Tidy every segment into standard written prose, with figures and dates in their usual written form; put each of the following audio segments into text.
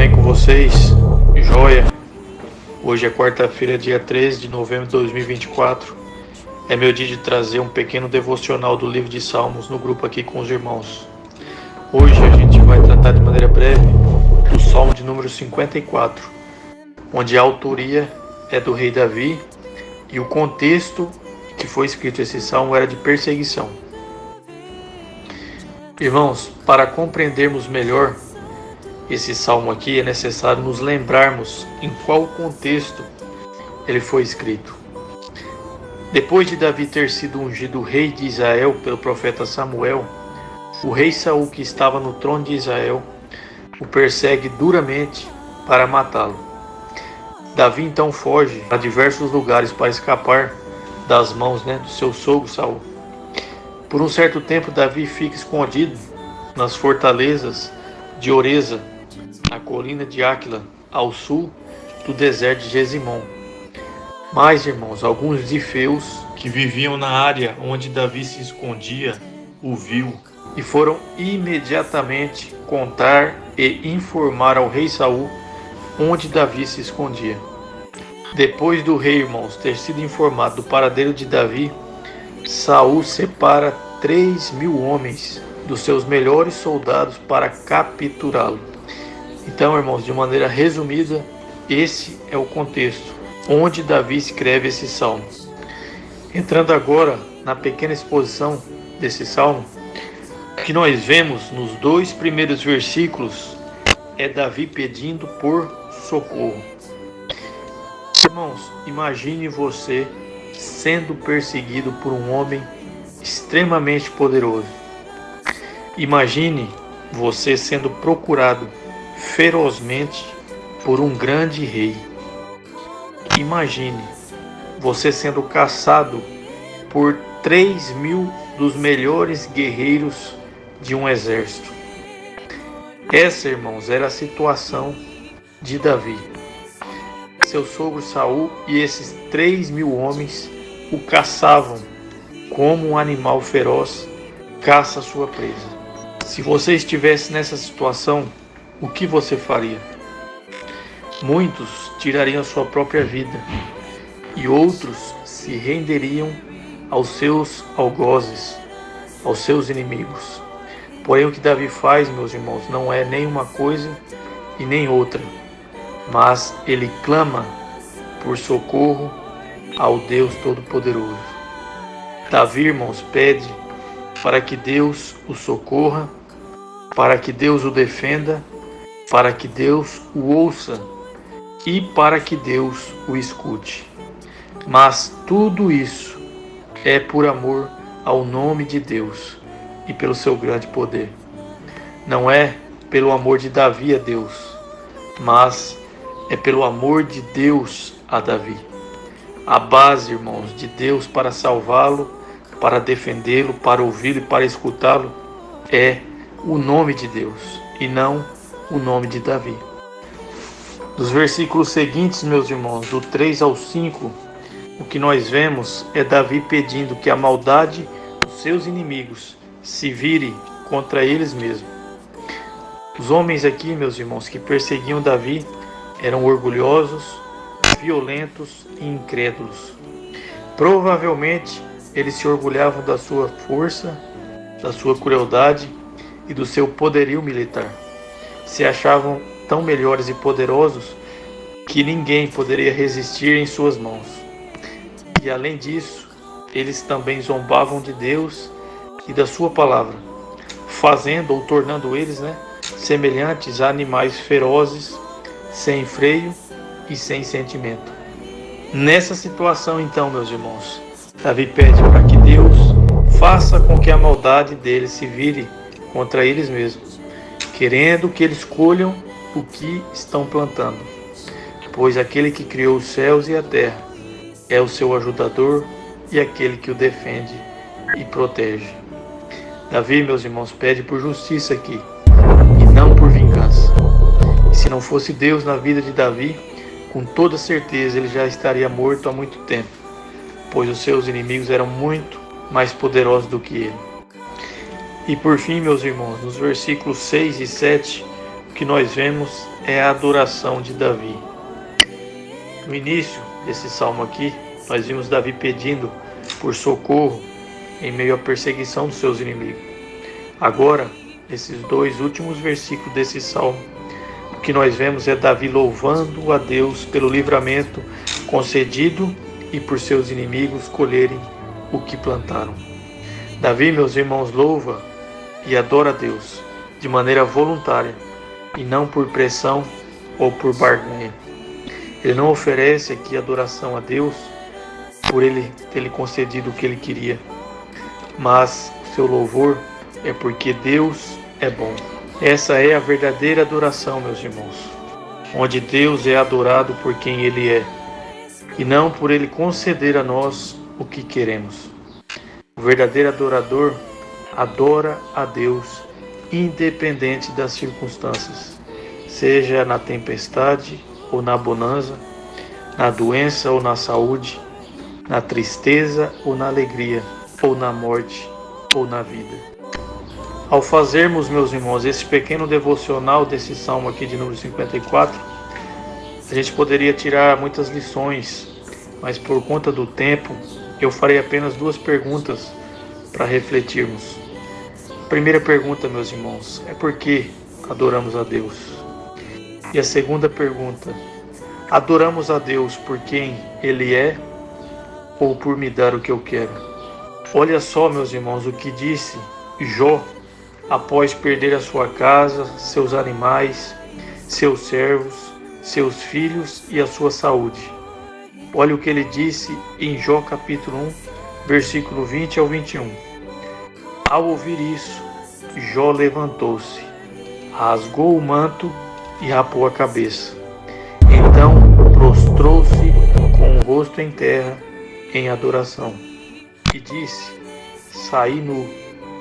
bem com vocês? Joia! Hoje é quarta-feira, dia 13 de novembro de 2024. É meu dia de trazer um pequeno devocional do livro de Salmos no grupo aqui com os irmãos. Hoje a gente vai tratar de maneira breve do Salmo de número 54, onde a autoria é do rei Davi e o contexto que foi escrito esse salmo era de perseguição. Irmãos, para compreendermos melhor esse salmo aqui, é necessário nos lembrarmos em qual contexto ele foi escrito. Depois de Davi ter sido ungido rei de Israel pelo profeta Samuel, o rei Saul, que estava no trono de Israel, o persegue duramente para matá-lo. Davi então foge a diversos lugares para escapar das mãos do seu sogro Saul. Por um certo tempo, Davi fica escondido nas fortalezas de Oreza, na colina de Áquila, ao sul do deserto de Gesimon. Mas, irmãos, alguns zifeus que viviam na área onde Davi se escondia o viu e foram imediatamente contar e informar ao rei Saul onde Davi se escondia. Depois do rei, irmãos, ter sido informado do paradeiro de Davi, Saul separa 3.000 homens dos seus melhores soldados para capturá-lo. Então, irmãos, de maneira resumida, esse é o contexto onde Davi escreve esse salmo. Entrando agora na pequena exposição desse salmo, o que nós vemos nos 2 primeiros versículos é Davi pedindo por socorro. Irmãos, imagine você sendo perseguido por um homem extremamente poderoso. Imagine você sendo procurado ferozmente por um grande rei. Imagine você sendo caçado por 3.000 dos melhores guerreiros de um exército. Essa, irmãos, era a situação de Davi. Seu sogro Saul e esses 3.000 homens o caçavam como um animal feroz caça sua presa. Se você estivesse nessa situação, o que você faria? Muitos tirariam sua própria vida e outros se renderiam aos seus algozes, aos seus inimigos. Porém, o que Davi faz, meus irmãos, não é nem uma coisa e nem outra, mas ele clama por socorro ao Deus Todo-Poderoso. Davi, irmãos, pede para que Deus o socorra, para que Deus o defenda, para que Deus o ouça e para que Deus o escute. Mas tudo isso é por amor ao nome de Deus e pelo seu grande poder. Não é pelo amor de Davi a Deus, mas é pelo amor de Deus a Davi. A base, irmãos, de Deus para salvá-lo, para defendê-lo, para ouvi-lo e para escutá-lo é o nome de Deus e não o nome de Davi. Dos versículos seguintes, meus irmãos, do 3 ao 5, o que nós vemos é Davi pedindo que a maldade dos seus inimigos se vire contra eles mesmos. Os homens aqui, meus irmãos, que perseguiam Davi eram orgulhosos, violentos e incrédulos. Provavelmente eles se orgulhavam da sua força, da sua crueldade e do seu poderio militar. Se achavam tão melhores e poderosos que ninguém poderia resistir em suas mãos. E além disso, eles também zombavam de Deus e da sua palavra, fazendo ou tornando eles semelhantes a animais ferozes, sem freio e sem sentimento. Nessa situação, então, meus irmãos, Davi pede para que Deus faça com que a maldade deles se vire contra eles mesmos, querendo que eles colham o que estão plantando, pois aquele que criou os céus e a terra é o seu ajudador e aquele que o defende e protege. Davi, meus irmãos, pede por justiça aqui e não por vingança. E se não fosse Deus na vida de Davi, com toda certeza ele já estaria morto há muito tempo, pois os seus inimigos eram muito mais poderosos do que ele. E por fim, meus irmãos, nos versículos 6 e 7, que nós vemos é a adoração de Davi. No início desse salmo aqui, nós vimos Davi pedindo por socorro em meio à perseguição dos seus inimigos. Agora, nesses 2 últimos versículos desse salmo, o que nós vemos é Davi louvando a Deus pelo livramento concedido e por seus inimigos colherem o que plantaram. Davi, meus irmãos, louva e adora a Deus de maneira voluntária e não por pressão ou por barganha. Ele não oferece aqui adoração a Deus por ele ter lhe concedido o que ele queria, mas o seu louvor é porque Deus é bom. Essa é a verdadeira adoração, meus irmãos, onde Deus é adorado por quem Ele é, e não por Ele conceder a nós o que queremos. O verdadeiro adorador adora a Deus independente das circunstâncias, seja na tempestade ou na bonança, na doença ou na saúde, na tristeza ou na alegria, ou na morte ou na vida. Ao fazermos, meus irmãos, esse pequeno devocional desse salmo aqui de número 54, a gente poderia tirar muitas lições, mas por conta do tempo, eu farei apenas 2 perguntas para refletirmos. A primeira pergunta, meus irmãos, é por que adoramos a Deus? E a segunda pergunta, adoramos a Deus por quem Ele é ou por me dar o que eu quero? Olha só, meus irmãos, o que disse Jó após perder a sua casa, seus animais, seus servos, seus filhos e a sua saúde. Olha o que ele disse em Jó capítulo 1, versículo 20 ao 21. Ao ouvir isso, Jó levantou-se, rasgou o manto e rapou a cabeça. Então prostrou-se com o rosto em terra em adoração e disse: saí nu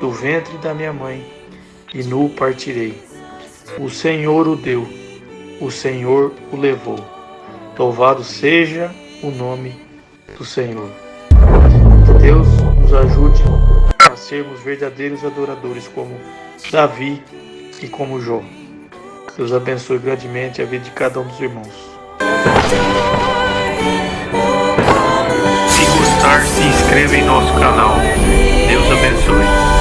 do ventre da minha mãe, e nu partirei. O Senhor o deu, o Senhor o levou. Louvado seja o nome do Senhor. Que Deus nos ajude a sermos verdadeiros adoradores como Davi e como Jó. Deus abençoe grandemente a vida de cada um dos irmãos. Se gostar, se inscreva em nosso canal. Deus abençoe.